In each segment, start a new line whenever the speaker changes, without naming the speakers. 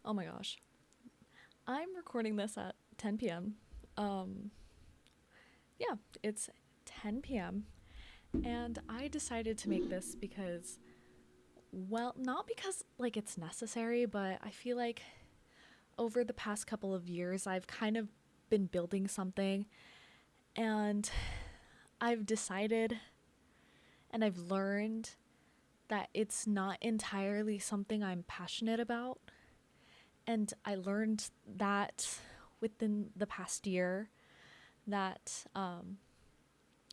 Oh my gosh. I'm recording this at 10 p.m. Um, yeah, it's 10 p.m. And I decided to make this because, well, not because like it's necessary, but I feel like over the past couple of years, I've kind of been building something and I've decided and I've learned that it's not entirely something I'm passionate about. And I learned that within the past year that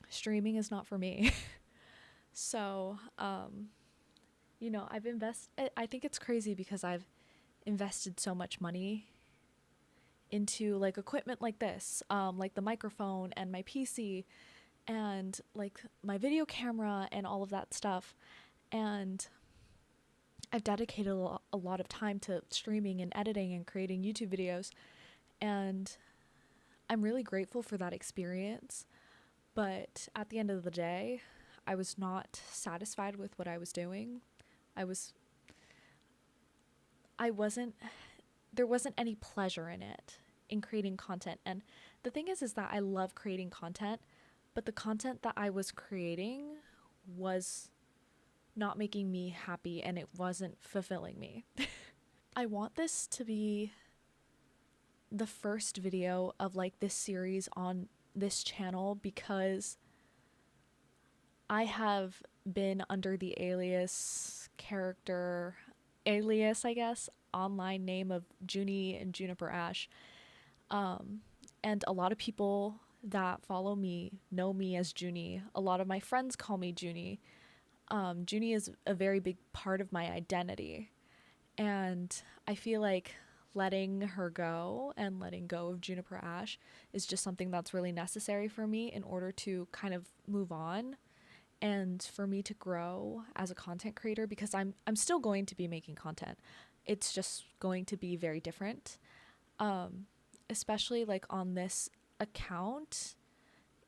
streaming is not for me. So, I've invested, I think it's crazy because I've invested so much money into like equipment like this, like the microphone and my PC and like my video camera and all of that stuff. And I've dedicated a lot of time to streaming and editing and creating YouTube videos. And I'm really grateful for that experience. But at the end of the day, I was not satisfied with what I was doing. I was I wasn't there wasn't any pleasure in it in creating content. And the thing is that I love creating content, but the content that I was creating was not making me happy and it wasn't fulfilling me. I want this to be the first video of like this series on this channel because I have been under the alias, I guess, online name of Junie and Juniper Ash. And a lot of people that follow me know me as Junie. A lot of my friends call me Junie. Junie is a very big part of my identity. And I feel like letting her go and letting go of Juniper Ash is just something that's really necessary for me in order to kind of move on and for me to grow as a content creator because I'm still going to be making content. It's just going to be very different. Especially like on this account,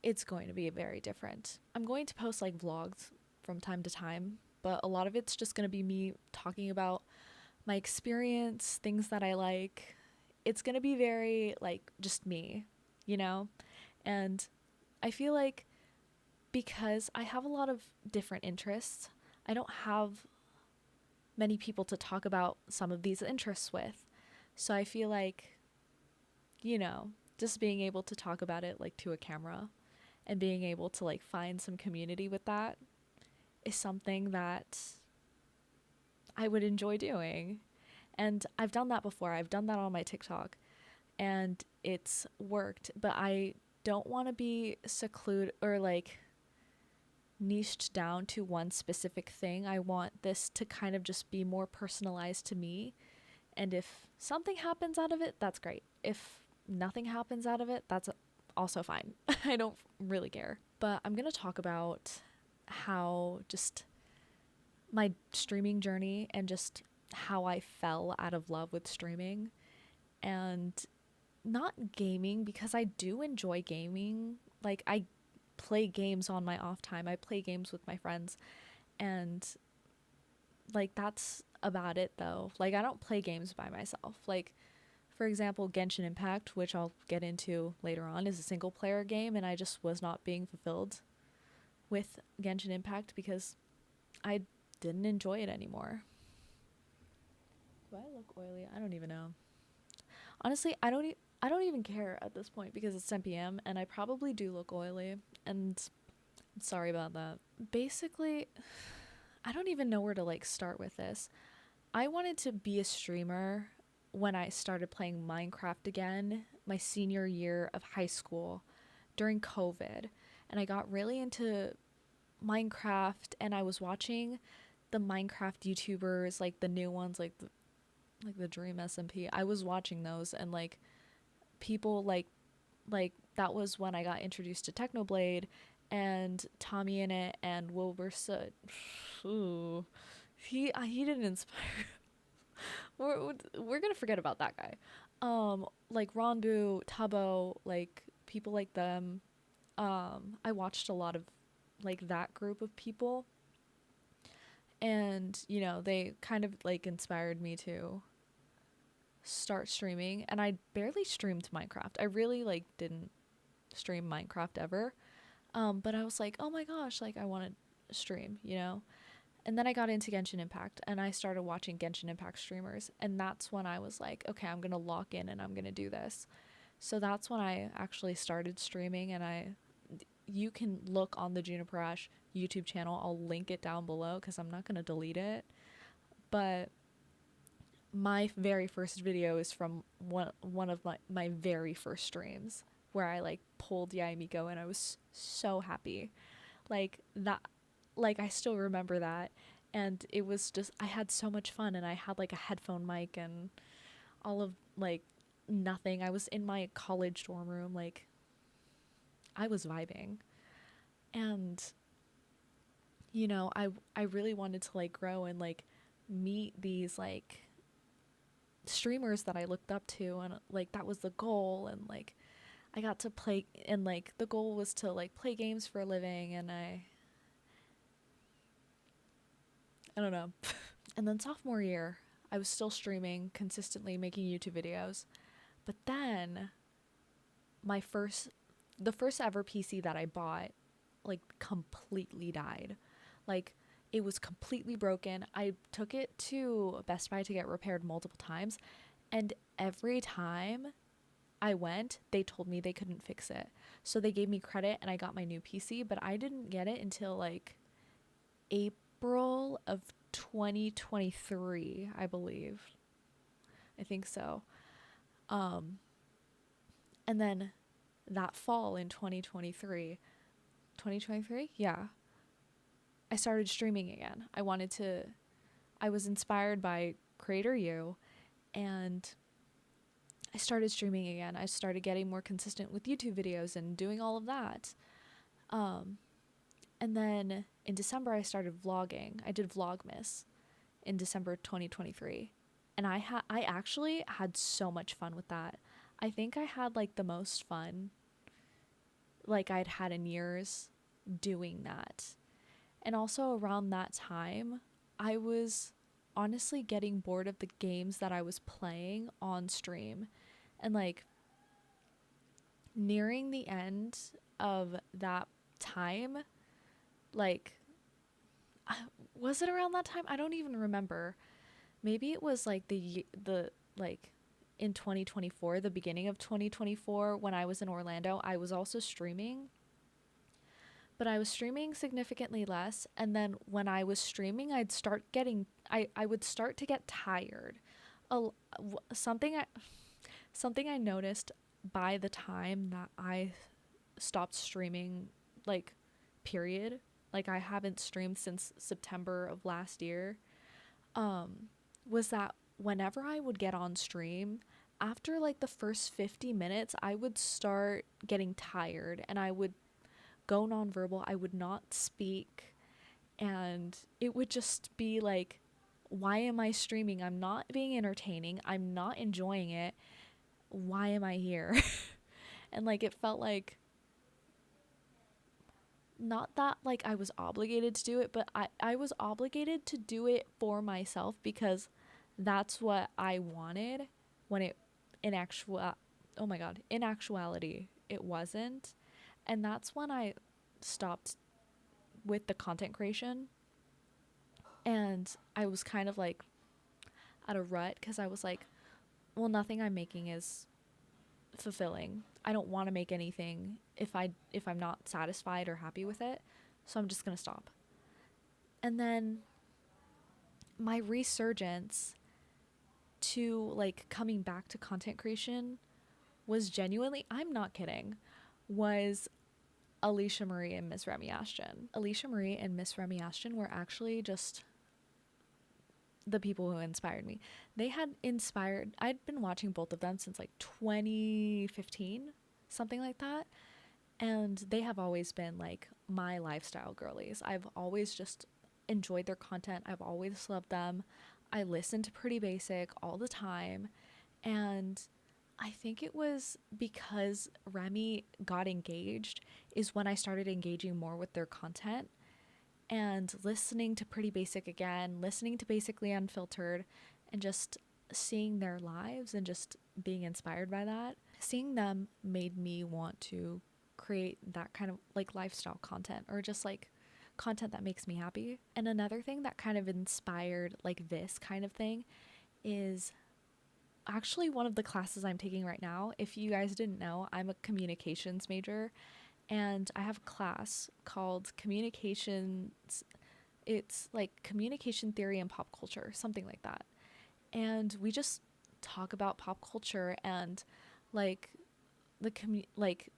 it's going to be very different. I'm going to post like vlogs from time to time, but a lot of it's just going to be me talking about my experience, things that I like. It's going to be very like just me, you know? And I feel like because I have a lot of different interests, I don't have many people to talk about some of these interests with. So I feel like, you know, just being able to talk about it like to a camera and being able to like find some community with that is something that I would enjoy doing. And I've done that before. I've done that on my TikTok and it's worked, but I don't want to be secluded or like niched down to one specific thing. I want this to kind of just be more personalized to me. And if something happens out of it, that's great. If nothing happens out of it, that's also fine. I don't really care. But I'm going to talk about how just my streaming journey and just how I fell out of love with streaming and not gaming because I do enjoy gaming. Like I play games on my off time. I play games with my friends and like that's about it though. Like I don't play games by myself. Like for example, Genshin Impact, which I'll get into later on, is a single player game and I just was not being fulfilled with Genshin Impact because I didn't enjoy it anymore. Do I look oily? I don't even know. Honestly, I don't even care at this point because it's 10 p.m. and I probably do look oily and sorry about that. Basically, I don't even know where to like start with this. I wanted to be a streamer when I started playing Minecraft again, my senior year of high school during COVID. And I got really into Minecraft and I was watching the Minecraft YouTubers, like the new ones like the Dream SMP. I was watching those and like people like that was when I got introduced to Technoblade and Tommy in it and Wilbur Soot. Ooh, he didn't inspire. We're gonna forget about that guy. Like Ronbu, Tabo, like people like them. I watched a lot of like that group of people, and you know they kind of like inspired me to start streaming, and I barely streamed Minecraft. I really like didn't stream Minecraft ever. But I was like, oh my gosh, like I want to stream, you know? And then I got into Genshin Impact and I started watching Genshin Impact streamers. And that's when I was like, okay, I'm going to lock in and I'm going to do this. So that's when I actually started streaming. And you can look on the Juniper Ash YouTube channel. I'll link it down below because I'm not going to delete it. But my very first video is from one of my very first streams where I like pulled Yaimiko and I was so happy. Like that, like I still remember that. And it was just, I had so much fun and I had like a headphone mic and all of like nothing. I was in my college dorm room, like I was vibing. And I really wanted to like grow and like meet these like streamers that I looked up to, and like that was the goal. And like I got to play, and like the goal was to like play games for a living. And I don't know. And then sophomore year, I was still streaming consistently, making YouTube videos. But then my first the first ever PC that I bought like completely died. Like it was completely broken. I took it to Best Buy to get repaired multiple times, and every time I went, they told me they couldn't fix it. So they gave me credit and I got my new PC, but I didn't get it until like April of 2023, I believe. I think so. Um and then that fall in 2023, yeah, I started streaming again. I was inspired by Creator U, and I started streaming again. I started getting more consistent with YouTube videos and doing all of that. Um, and then in December, I started vlogging. I did Vlogmas in December 2023. And I actually had so much fun with that. I think I had like the most fun like I'd had in years doing that. And also around that time, I was honestly getting bored of the games that I was playing on stream. And like nearing the end of that time, like was it around that time? I don't even remember. Maybe it was like the like in 2024, the beginning of 2024 when I was in Orlando, I was also streaming, but I was streaming significantly less. And then when I was streaming, I would start to get tired. A, something I noticed by the time that I stopped streaming, like, period, like I haven't streamed since September of last year, was that whenever I would get on stream, after like the first 50 minutes, I would start getting tired and I would go nonverbal. I would not speak. And it would just be like, why am I streaming? I'm not being entertaining. I'm not enjoying it. Why am I here? And like it felt like, not that like I was obligated to do it, but I was obligated to do it for myself because that's what I wanted when it in actual oh my god, in actuality it wasn't. And that's when I stopped with the content creation, and I was kind of like at a rut because I was like, well, nothing I'm making is fulfilling. I don't want to make anything if I'm not satisfied or happy with it. So I'm just going to stop. And then my resurgence to like coming back to content creation was genuinely, I'm not kidding, was Alicia Marie and Miss Remy Ashton. Alicia Marie and Miss Remy Ashton were actually just the people who inspired me. I'd been watching both of them since like 2015, something like that. And they have always been like my lifestyle girlies. I've always just enjoyed their content. I've always loved them. I listen to Pretty Basic all the time. And I think it was because Remy got engaged is when I started engaging more with their content and listening to Pretty Basic again, listening to Basically Unfiltered, and just seeing their lives and just being inspired by that, seeing them made me want to create that kind of like lifestyle content, or just like content that makes me happy. And another thing that kind of inspired like this kind of thing is actually one of the classes I'm taking right now. If you guys didn't know, I'm a communications major, and I have a class called communications. It's like communication theory and pop culture, something like that. And we just talk about pop culture and like like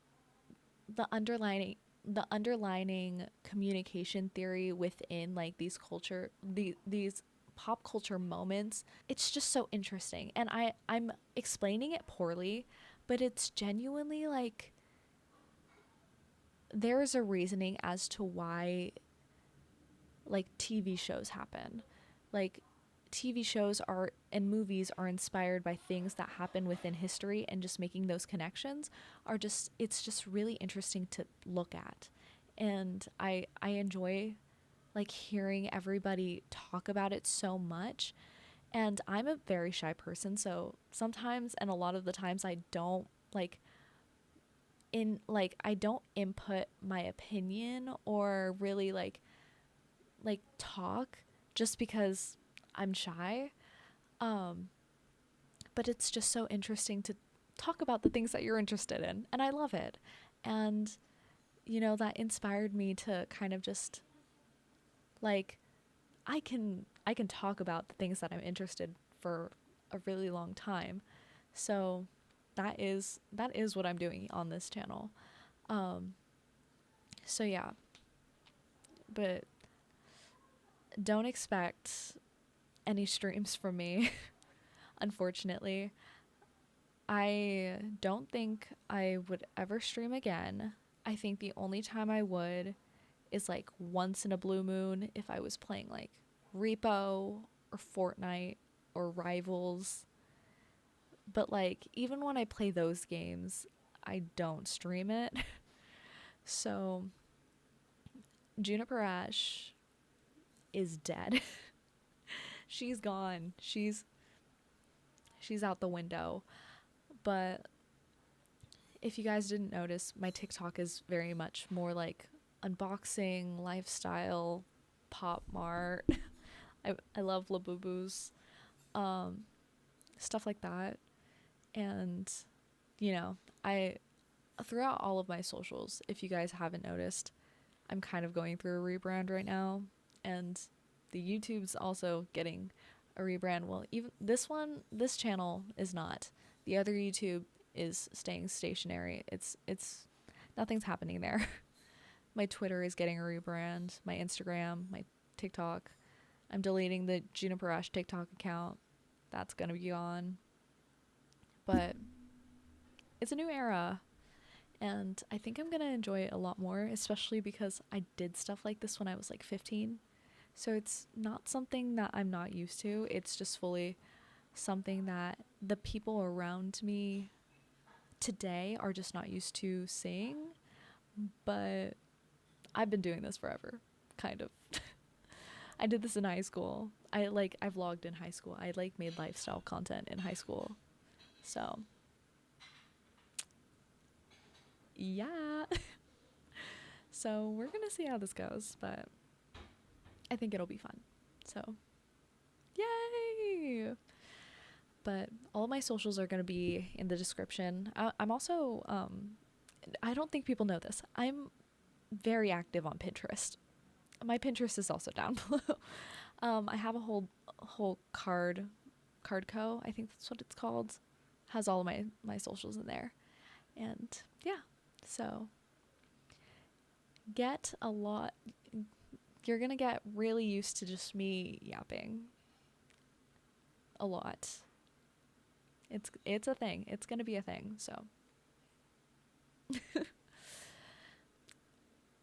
the underlining communication theory within like these pop culture moments. It's just so interesting, and I'm explaining it poorly, but it's genuinely like there's a reasoning as to why like TV shows happen. Like TV shows are and movies are inspired by things that happen within history, and just making those connections are just it's just really interesting to look at. And I enjoy like hearing everybody talk about it so much. And I'm a very shy person, so sometimes and a lot of the times I don't like I don't input my opinion or really talk, just because I'm shy. Um, but it's just so interesting to talk about the things that you're interested in, and I love it. And that inspired me to kind of just like I can talk about the things that I'm interested for a really long time. So that is what I'm doing on this channel. Um, so yeah, but don't expect any streams from me. Unfortunately, I don't think I would ever stream again. I think the only time I would is like once in a blue moon, if I was playing like Repo or Fortnite or Rivals. But like even when I play those games, I don't stream it. So Juniper Ash is dead. She's gone. She's out the window. But if you guys didn't notice, my TikTok is very much more like unboxing, lifestyle, pop mart. I love Labubus, um, stuff like that. And you know, I throughout all of my socials, if you guys haven't noticed, I'm kind of going through a rebrand right now, and the YouTube's also getting a rebrand. Well, even this channel is not. The other YouTube is staying stationary. It's nothing's happening there. My Twitter is getting a rebrand, my Instagram, my TikTok. I'm deleting the Juniper Ash TikTok account. That's going to be gone. But it's a new era, and I think I'm going to enjoy it a lot more, especially because I did stuff like this when I was like 15. So it's not something that I'm not used to. It's just fully something that the people around me today are just not used to seeing. But I've been doing this forever, kind of. I did this in high school. I vlogged in high school. I like made lifestyle content in high school. So, yeah. So, we're going to see how this goes, but I think it'll be fun. So, yay! But all of my socials are going to be in the description. I'm also I don't think people know this. I'm very active on Pinterest. My Pinterest is also down below. I have a whole cardco, I think that's what it's called. Has all of my socials in there. And yeah. So get a lot you're going to get really used to just me yapping a lot. It's a thing. It's going to be a thing. So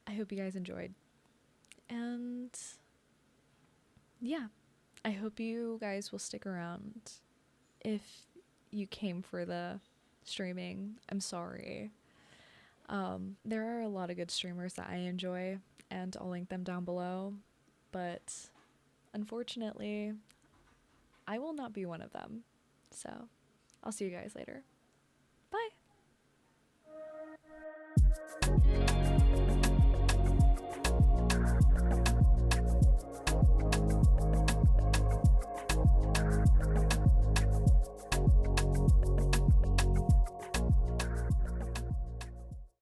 I hope you guys enjoyed. And yeah, I hope you guys will stick around. If you came for the streaming, I'm sorry. There are a lot of good streamers that I enjoy, and I'll link them down below. But unfortunately, I will not be one of them. So I'll see you guys later. Bye.